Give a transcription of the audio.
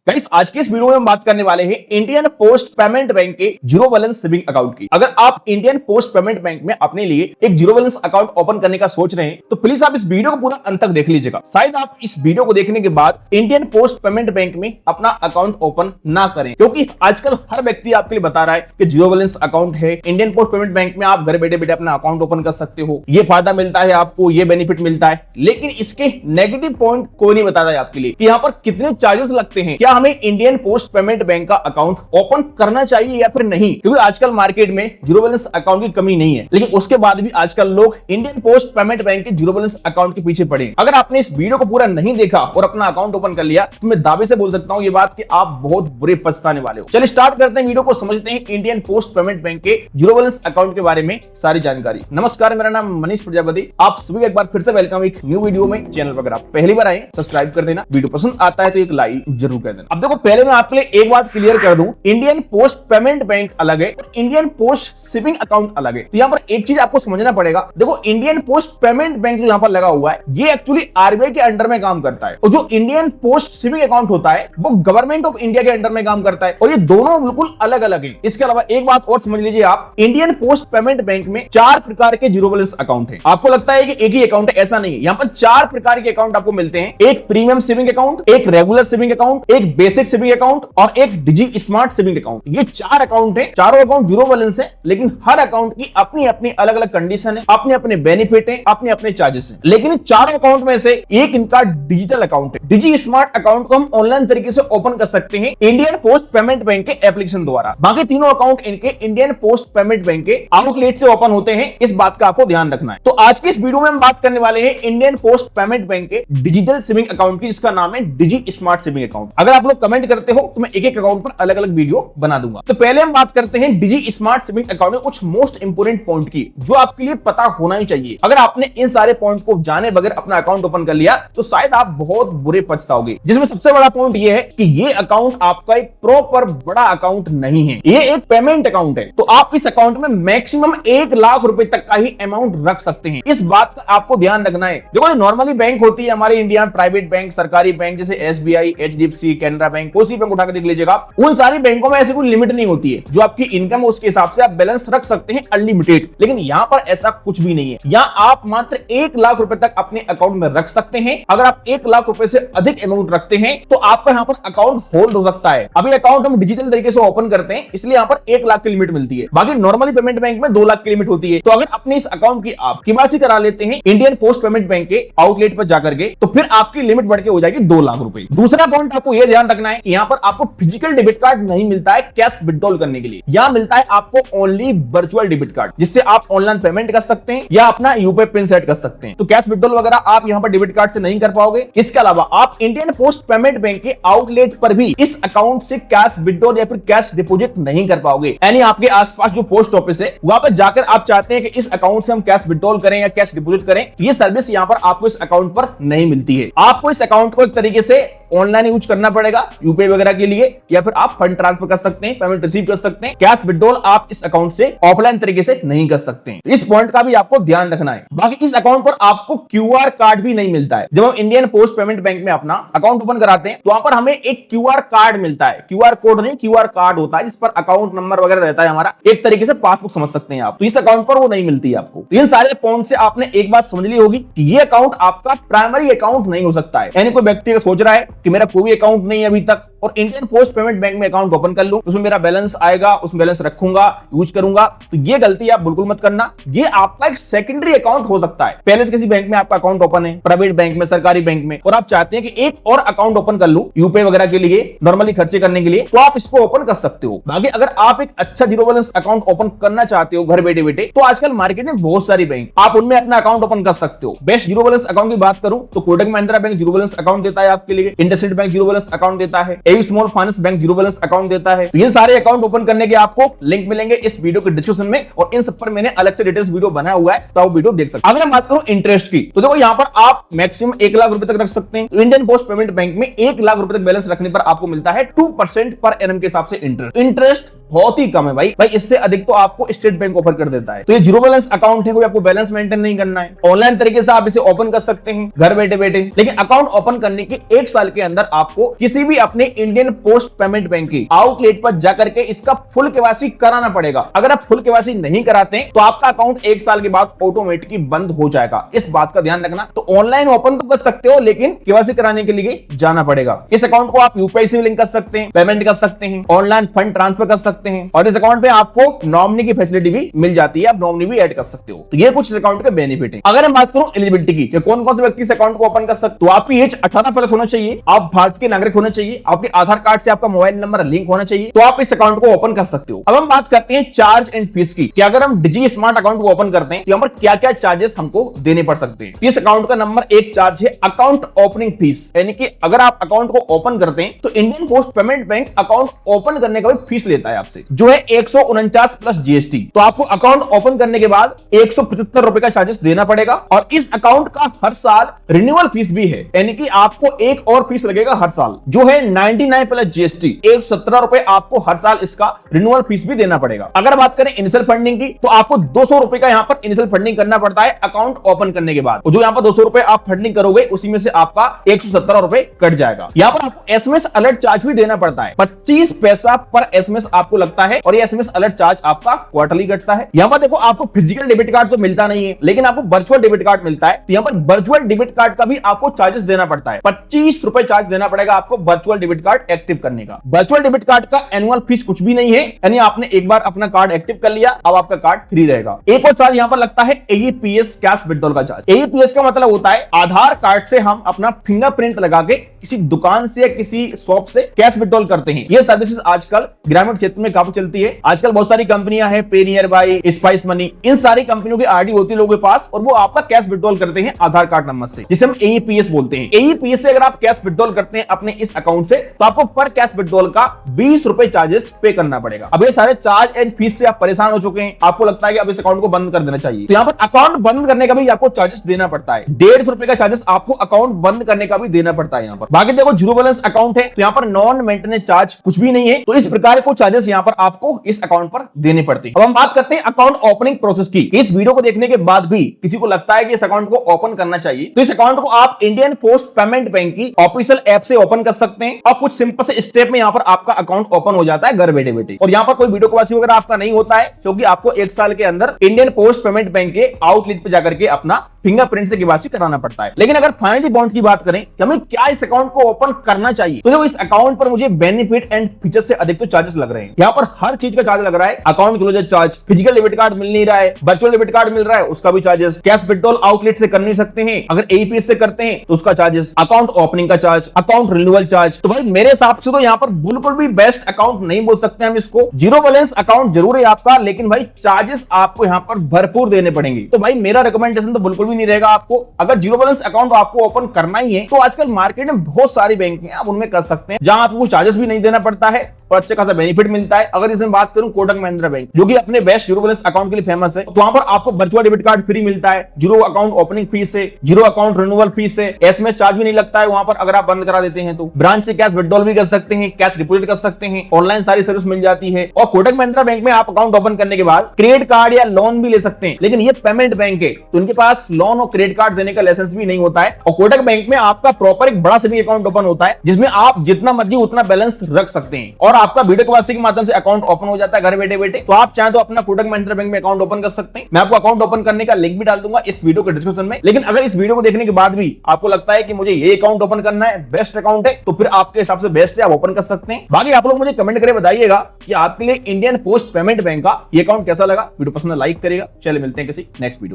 Guys आज के इस वीडियो में हम बात करने वाले हैं इंडियन पोस्ट पेमेंट बैंक के जीरो बैलेंस सेविंग अकाउंट की। अगर आप इंडियन पोस्ट पेमेंट बैंक में अपने लिए एक जीरो बैलेंस अकाउंट ओपन करने का सोच रहे हैं तो प्लीज आप इस वीडियो को पूरा अंत तक देख लीजिएगा। शायद आप इस वीडियो को देखने के बाद इंडियन पोस्ट पेमेंट बैंक में अपना अकाउंट ओपन ना करें, क्योंकि आजकल हर व्यक्ति आपके लिए बता रहा है कि जीरो बैलेंस अकाउंट है, इंडियन पोस्ट पेमेंट बैंक में आप घर बैठे बैठे अपना अकाउंट ओपन कर सकते हो, ये फायदा मिलता है आपको, ये बेनिफिट मिलता है। लेकिन इसके नेगेटिव पॉइंट कोई नहीं बताता है आपके लिए कि यहाँ पर कितने चार्जेस लगते हैं, क्या हमें इंडियन पोस्ट पेमेंट बैंक का अकाउंट ओपन करना चाहिए या फिर नहीं। क्योंकि आजकल मार्केट में जीरो बैलेंस अकाउंट की कमी नहीं है, लेकिन उसके बाद भी आजकल लोग इंडियन पोस्ट पेमेंट बैंक के जीरो बैलेंस अकाउंट के पीछे पड़े। अगर आपने इस वीडियो को पूरा नहीं देखा और अपना अकाउंट ओपन कर लिया तो मैं दावे से बोल सकता हूं ये बात कि आप बहुत बुरे पछताने वाले हो। चलिए स्टार्ट करते हैं वीडियो को, समझते हैं इंडियन पोस्ट पेमेंट बैंक के जीरो बैलेंस अकाउंट के बारे में सारी जानकारी। नमस्कार, मेरा नाम मनीष प्रजापति, आप सभी का एक बार फिर से वेलकम एक न्यू वीडियो में। चैनल पर अगर आप पहली बार आए सब्सक्राइब कर देना, वीडियो पसंद आता है तो एक लाइक जरूर कर देना। अब देखो, पहले मैं आपके लिए एक बात क्लियर कर दूं, इंडियन पोस्ट पेमेंट बैंक अलग है और इंडियन पोस्ट सेविंग अकाउंट अलग है। तो यहाँ पर एक चीज आपको समझना पड़ेगा। देखो, इंडियन पोस्ट पेमेंट बैंक जो यहाँ पर लगा हुआ है ये एक्चुअली आरबीआई के अंडर में काम करता है, और जो इंडियन पोस्ट सेविंग अकाउंट होता है वो गवर्नमेंट ऑफ इंडिया के अंडर में काम करता है, और ये दोनों बिल्कुल अलग अलग है। इसके अलावा एक बात और समझ लीजिए आप, इंडियन पोस्ट पेमेंट बैंक में 4 प्रकार के जीरो बैलेंस अकाउंट है। आपको लगता है कि एक ही अकाउंट है, ऐसा नहीं है। यहाँ पर 4 प्रकार के अकाउंट आपको मिलते हैं, एक प्रीमियम सेविंग अकाउंट, एक रेगुलर सेविंग अकाउंट, एक बेसिक सेविंग अकाउंट और एक डिजी स्मार्ट सेविंग अकाउंट। ये 4 अकाउंट हैं, चारों अकाउंट जीरो बैलेंस है, लेकिन हर अकाउंट की अपनी अपनी अलग अलग कंडीशन है, अपने अपने बेनिफिट है, अपने अपने चार्जेस हैं। लेकिन इन चारों अकाउंट में से एक इनका डिजिटल अकाउंट है। डिजी स्मार्ट अकाउंट को हम ऑनलाइन तरीके से ओपन कर सकते हैं इंडियन पोस्ट पेमेंट बैंक के एप्लीकेशन द्वारा। बाकी तीनों अकाउंट इनके इंडियन पोस्ट पेमेंट बैंक के आउटलेट से ओपन होते हैं, इस बात का आपको ध्यान रखना है। तो आज की इस वीडियो में हम बात करने वाले हैं इंडियन पोस्ट पेमेंट बैंक के डिजिटल सेविंग अकाउंट की, जिसका नाम है डिजी स्मार्ट सेविंग अकाउंट। अगर आप लोग कमेंट करते हो तो मैं एक एक अकाउंट पर अलग अलग वीडियो बना दूंगा। तो पहले हम बात करते हैं डिजी स्मार्ट सेविंग अकाउंट में कुछ मोस्ट इंपोर्टेंट पॉइंट की, जो आपके लिए पता होना ही चाहिए। अगर आपने इन सारे पॉइंट को जाने बगैर अपना अकाउंट ओपन कर लिया तो शायद आप बहुत बुरे पछताओगे। जिसमें सबसे बड़ा पॉइंट यह है कि ये अकाउंट आपका एक प्रॉपर बड़ा अकाउंट नहीं है, ये एक पेमेंट अकाउंट है। तो आप इस अकाउंट में मैक्सिमम 1 लाख रुपए तक का ही अमाउंट रख सकते हैं, इस बात का आपको ध्यान रखना है। देखो, नॉर्मली बैंक होती है हमारे इंडिया में, प्राइवेट बैंक, सरकारी बैंक जैसे एसबीआई, एचडीएफसी, कैनरा बैंक, कोई सी बैंक उठा के देख लीजिएगा, उन सारी बैंकों में ऐसी कोई लिमिट नहीं होती है। जो आपकी इनकम है उसके हिसाब से आप बैलेंस रख सकते हैं अनलिमिटेड, लेकिन यहाँ पर ऐसा कुछ भी नहीं है। यहाँ आप मात्र 1 लाख रुपए तक अपने अकाउंट में रख सकते हैं। अगर आप 1 लाख रुपए से अधिक अमाउंट रखते हैं तो आपका यहाँ पर अकाउंट होल्ड हो सकता है। अभी अकाउंट हम डिजिटल तरीके से ओपन करते हैं, इसलिए यहाँ पर 1 लाख की लिमिट मिलती है। बाकी नॉर्मली पेमेंट बैंक में 2 लाख की लिमिट होती है। तो अगर अपने इस अकाउंट की आप केवाईसी करा लेते हैं इंडियन पोस्ट पेमेंट बैंक के आउटलेट पर जाकर के, तो फिर आपकी लिमिट बढ़ के हो जाएगी 2 लाख रुपए। दूसरा पॉइंट आपको यह ध्यान रखना है कि यहाँ पर आपको फिजिकल डेबिट कार्ड नहीं मिलता है कैश विड्रॉल करने के लिए। यहाँ मिलता है आपको ओनली वर्चुअल डेबिट कार्ड, जिससे आप ऑनलाइन पेमेंट कर सकते हैं या अपना यूपीआई पिन सेट कर सकते हैं। तो कैश विड्रॉल वगैरह आप यहाँ पर डेबिट कार्ड से नहीं कर पाओगे। इसके अलावा आप इंडियन पोस्ट पेमेंट बैंक के आउटलेट पर भी इस अकाउंट से कैश विड्रॉल या फिर कैश डिपॉजिट नहीं कर पाओगे। यानी आपके आसपास जो पोस्ट ऑफिस है वहां पर जाकर आप चाहते हैं कि इस अकाउंट से हम कैश विड्रॉल करें या कैश डिपॉजिट करें, ये सर्विस यहाँ पर आपको इस अकाउंट पर नहीं मिलती है। आपको इस अकाउंट को एक तरीके से ऑनलाइन यूज करना पड़ेगा यूपीआई वगैरह के लिए, या फिर आप फंड ट्रांसफर कर सकते हैं, पेमेंट रिसीव कर सकते हैं। कैश विड्रॉल आप इस अकाउंट से ऑफलाइन तरीके से नहीं कर सकते हैं। इस पॉइंट का भी आपको ध्यान रखना है। बाकी इस अकाउंट पर आपको क्यूआर कार्ड भी नहीं मिलता है। जब हम इंडियन पोस्ट पेमेंट बैंक में अपना अकाउंट ओपन कराते हैं तो वहां पर हमें एक क्यूआर कार्ड मिलता है। क्यूआर कोड नहीं, क्यूआर कार्ड होता है जिस पर अकाउंट नंबर वगैरह रहता है हमारा, एक तरीके से पासबुक समझ सकते हैं आप। तो इस अकाउंट पर वो नहीं मिलती है आपको। तो इन सारे पॉइंट से आपने एक बात समझ ली होगी कि ये अकाउंट आपका प्राइमरी अकाउंट नहीं हो सकता है। यानी कोई व्यक्ति सोच रहा है कि मेरा कोई अकाउंट नहीं है अभी तक और इंडियन पोस्ट पेमेंट बैंक में अकाउंट ओपन कर लूं, उसमें मेरा बैलेंस आएगा, उसमें बैलेंस रखूंगा, यूज करूंगा, तो ये गलती आप बिल्कुल मत करना। ये आपका एक सेकेंडरी अकाउंट हो सकता है। पहले से किसी बैंक में आपका अकाउंट ओपन है, प्राइवेट बैंक में, सरकारी बैंक में, और आप चाहते हैं कि एक और अकाउंट ओपन कर लूं यूपीआई वगैरह के लिए, नॉर्मली खर्चे करने के लिए, तो आप इसको ओपन कर सकते हो। बाकी अगर आप एक अच्छा जीरो बैलेंस अकाउंट ओपन करना चाहते हो घर बैठे बैठे, तो आजकल मार्केट में बहुत सारी बैंक, आप उनमें अपना अकाउंट ओपन कर सकते हो। बेस्ट जीरो बैलेंस अकाउंट की बात करूं तो Kotak Mahindra bank zero balance account देता है आपके लिए, IndusInd bank zero balance account देता है, AU small finance bank zero balance account देता है। तो ये सारे अकाउंट ओपन करने के आपको लिंक मिलेंगे इस वीडियो के डिस्क्रिप्शन में, और इन सब पर मैंने अलग से डिटेल्स वीडियो बनाया हुआ है, तो आप वीडियो देख सकते हैं। अगर मैं बात करूं इंटरेस्ट की, तो देखो यहाँ पर आप मैक्सिमम 1 लाख रुपए तक रख सकते हैं। तो इंडियन पोस्ट पेमेंट बैंक में 1 लाख रुपए तक बैलेंस रखने पर आपको मिलता है 2% पर एनम के हिसाब से इंटरेस्ट। बहुत ही कम है भाई इससे अधिक तो आपको स्टेट बैंक ऑफर कर देता है। तो ये जीरो बैलेंस अकाउंट है, कोई आपको बैलेंस मेंटेन नहीं करना है, ऑनलाइन तरीके से आप इसे ओपन कर सकते हैं घर बैठे बैठे। लेकिन अकाउंट ओपन करने के 1 साल के अंदर आपको किसी भी अपने इंडियन पोस्ट पेमेंट बैंक की आउटलेट पर जाकर के इसका फुल केवाईसी कराना पड़ेगा। अगर आप फुल केवाईसी नहीं कराते तो आपका अकाउंट 1 साल के बाद ऑटोमेटिकली बंद हो जाएगा। इस बात का ध्यान रखना। तो ऑनलाइन ओपन तो कर सकते हो लेकिन केवाईसी कराने के लिए जाना पड़ेगा। इस अकाउंट को आप यूपीआई से लिंक कर सकते हैं, पेमेंट कर सकते हैं, ऑनलाइन फंड ट्रांसफर कर सकते हैं और इस अकाउंट में आपको नॉमिनी की फैसिलिटी भी मिल जाती है, आप नॉमिनी भी ऐड कर सकते हो। तो ये कुछ इस अकाउंट के बेनिफिट है। अगर मैं बात करूं एलिजिबिलिटी की कि कौन कौन से व्यक्ति इस अकाउंट को ओपन कर सकते, तो आपकी एज 18 प्लस होना चाहिए, आप भारत के नागरिक होने चाहिए, आपके आधार कार्ड से आपका मोबाइल नंबर लिंक होना चाहिए, तो आप इस अकाउंट को ओपन कर सकते हो। अब हम बात करते हैं चार्ज एंड फीस की कि अगर हम डिजी स्मार्ट अकाउंट को ओपन करते हैं तो यहाँ पर क्या क्या चार्जेस हमको देने पड़ सकते हैं। इस अकाउंट का नंबर 1 चार्ज है अकाउंट ओपनिंग फीस, यानी कि अगर आप अकाउंट को ओपन करते हैं तो Indian post payment bank account open करने का भी फीस लेता है आपसे, जो है 149 प्लस जीएसटी। तो आपको अकाउंट ओपन करने के बाद 175 रुपए का चार्जेस देना पड़ेगा और इस अकाउंट का हर साल रिन्यूअल फीस भी है, यानी कि आपको एक और फीस लगेगा हर साल, जो है 99 प्लस जीएसटी 117 रुपए आपको हर साल इसका रिन्यूअल फीस भी देना पड़ेगा। अगर बात करें इनिशियल फंडिंग की तो आपको 200 रुपए का यहां पर इनिशियल फंडिंग करना पड़ता है अकाउंट ओपन करने के बाद। जो यहां पर 200 रुपए आप फंडिंग करोगे उसी में से आपका 117 रुपए कट जाएगा। यहां पर आपको एसएमएस अलर्ट चार्ज भी देना पड़ता है, 25 पैसा पर एसएमएस आपको लगता है और ये एसएमएस अलर्ट चार्ज आपका क्वार्टरली कटता है। यहां पर देखो आपको फिजिकल डेबिट कार्ड तो मिलता नहीं है लेकिन आपको वर्चुअल डेबिट कार्ड मिलता है, तो यहां पर वर्चुअल डेबिट कार्ड का भी आपको चार्जेस देना पड़ता है, 25 रुपए चार्ज देना पड़ेगा आपको वर्चुअल डेबिट कार्ड एक्टिव करने का। वर्चुअल डेबिट कार्ड का एनुअल फीस कुछ भी नहीं है, यानी आपने एक बार अपना कार्ड एक्टिव कर लिया, अब आपका कार्ड फ्री रहेगा। एक और चार्ज यहां पर लगता है एईपीएस कैश विड्रॉल का चार्ज। एईपीएस का मतलब होता है आधार कार्ड से हम अपना फिंगरप्रिंट लगा के किसी दुकान से या किसी शॉप से कैश विड्रॉल करते हैं। ये सर्विसेज आजकल ग्रामीण क्षेत्र में काफी चलती है। आजकल बहुत सारी कंपनियां हैं, पे नियर बाय, स्पाइस मनी, इन सारी कंपनियों की आरडी होती है लोगों के पास और वो आपका कैश विड्रॉल करते हैं आधार कार्ड नंबर से, जिसे हम एईपीएस बोलते हैं। एईपीएस से अगर आप कैश विड्रॉल करते हैं अपने इस अकाउंट से तो आपको पर कैश विड्रॉल का 20 रुपए चार्जेस पे करना पड़ेगा। अब ये सारे चार्ज एंड फीस से आप परेशान हो चुके हैं, आपको लगता है कि अब इस अकाउंट को बंद कर देना चाहिए, तो यहाँ पर अकाउंट बंद करने का भी आपको चार्जेस देना पड़ता है। 150 रुपए का चार्जेस आपको अकाउंट बंद करने का भी देना पड़ता है यहाँ पर। बाकी देखो जीरो बैलेंस अकाउंट है तो यहाँ पर नॉन मेंटेनेंस चार्ज कुछ भी नहीं है, तो इस प्रकार को चार्जेस यहाँ पर आपको इस अकाउंट पर देने पड़ते हैं। अब हम बात करते हैं अकाउंट ओपनिंग प्रोसेस की। इस वीडियो को देखने के बाद भी किसी को लगता है कि इस अकाउंट को ओपन करना चाहिए, तो इस अकाउंट को आप इंडियन पोस्ट पेमेंट बैंक की ऑफिशियल ऐप से ओपन कर सकते हैं और कुछ सिंपल से स्टेप में यहाँ पर आपका अकाउंट ओपन हो जाता है घर बैठे बैठे। और यहाँ पर कोई वीडियो केवाईसी वगैरह आपका नहीं होता है, क्योंकि आपको 1 साल के अंदर इंडियन पोस्ट पेमेंट बैंक के आउटलेट पे जाकर के अपना फिंगरप्रिंट से केवाईसी कराना पड़ता है। लेकिन अगर फाइनली बॉन्ड की बात करें कि हमें क्या इस अकाउंट को ओपन करना चाहिए, तो देखो इस अकाउंट पर मुझे बेनिफिट एंड फीचर से अधिक तो चार्जेस लग रहे हैं। यहाँ पर हर चीज का चार्ज लग रहा है, account closure charge, physical debit card मिल नहीं रहा है, वर्चुअल डेबिट कार्ड मिल रहा है उसका भी चार्जेस, कैश विड्रॉल आउटलेट से कर नहीं सकते हैं, अगर एईपीएस से करते हैं तो उसका चार्जेस, अकाउंट ओपनिंग का चार्ज, अकाउंट रिन्यूअल चार्ज। तो भाई मेरे हिसाब से तो यहाँ पर बिल्कुल भी बेस्ट अकाउंट नहीं बोल सकते हम इसको। जीरो बैलेंस अकाउंट जरूर है आपका, लेकिन भाई चार्जेस आपको यहाँ पर भरपूर देने पड़ेंगे। तो भाई मेरा रिकमेंडेशन तो बिल्कुल भी नहीं रहेगा आपको। अगर जीरो बैलेंस अकाउंट आपको ओपन करना ही है तो आजकल मार्केट में बहुत सारी बैंक हैं, आप उनमें कर सकते हैं जहां आपको चार्जेस भी नहीं देना पड़ता है और अच्छे खासा बेनिफिट मिलता है। अगर इसमें बात करूं कोटक महिंद्रा बैंक, जो कि अपने बेस्ट जीरो बैलेंस अकाउंट के लिए फेमस है, तो वहां पर आपको वर्चुअल डेबिट कार्ड फ्री मिलता है, जीरो अकाउंट ओपनिंग फीस है, जीरो अकाउंट रिन्यूअल फीस है, एसएमएस चार्ज भी नहीं लगता है वहां पर अगर आप बंद करा देते हैं तो। ब्रांच से कैश विड्रॉल भी कर सकते हैं, कैश डिपॉजिट कर सकते हैं, ऑनलाइन सारी सर्विस मिल जाती है। और कोटक महिंद्रा बैंक में आप अकाउंट ओपन करने के बाद क्रेडिट कार्ड या लोन भी ले सकते हैं, लेकिन ये पेमेंट बैंक है तो उनके पास लोन और क्रेडिट कार्ड देने का लाइसेंस भी नहीं होता है। और कोटक बैंक में आपका प्रॉपर एक बड़ा सेविंग अकाउंट ओपन होता है जिसमें आप जितना मर्जी उतना बैलेंस रख सकते हैं और आपका वीडियो केवाईसी के माध्यम से अकाउंट ओपन हो जाता है घर बैठे बैठे। तो आप चाहें तो अपना कोटक महिंद्रा बैंक में अकाउंट ओपन कर सकते हैं। मैं आपको अकाउंट ओपन करने का लिंक भी डाल दूंगा इस वीडियो के डिस्क्रिप्शन में। लेकिन अगर इस वीडियो को देखने के बाद भी आपको लगता है कि मुझे ये अकाउंट ओपन करना है, बेस्ट अकाउंट है, तो फिर आपके हिसाब से बेस्ट है, आप ओपन कर सकते हैं। बाकी आप लोग मुझे कमेंट करके बताइएगा कि आपके लिए इंडियन पोस्ट पेमेंट बैंक का ये अकाउंट कैसा लगा। वीडियो पसंद लाइक करेगा। चलिए मिलते हैं किसी नेक्स्ट वीडियो में।